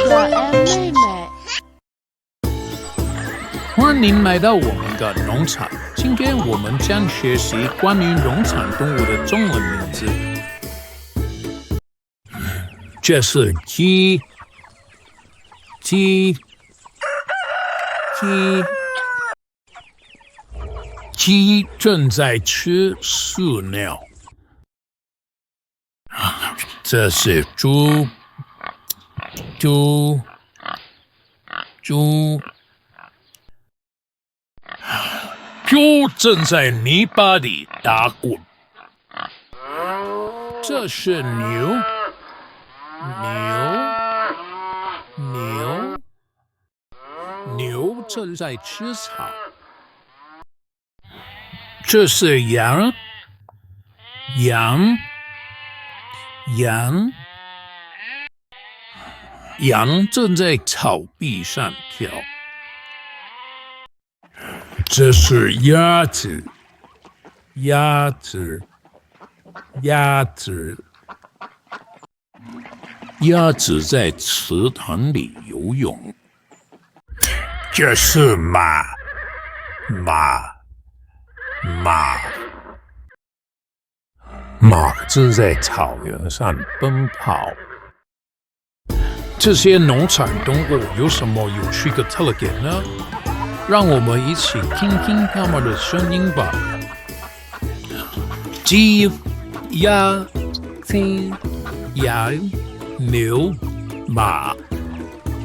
可爱妹妹。欢迎来到我们的农场。今天我们将学习关于农场动物的中文名字。这是鸡，鸡，鸡，鸡正在吃饲料。这是猪，猪，猪。猪正在泥巴里打滚。这是牛，牛正在吃草。这是羊，羊正在草地上跳。这是鸭子，鸭子在池塘里游泳。这是马，马正在草原上奔跑。这些农场动物有什么有趣的特点呢？让我们一起听听它们的声音吧。鸡、鸭、鸡、羊、牛、马。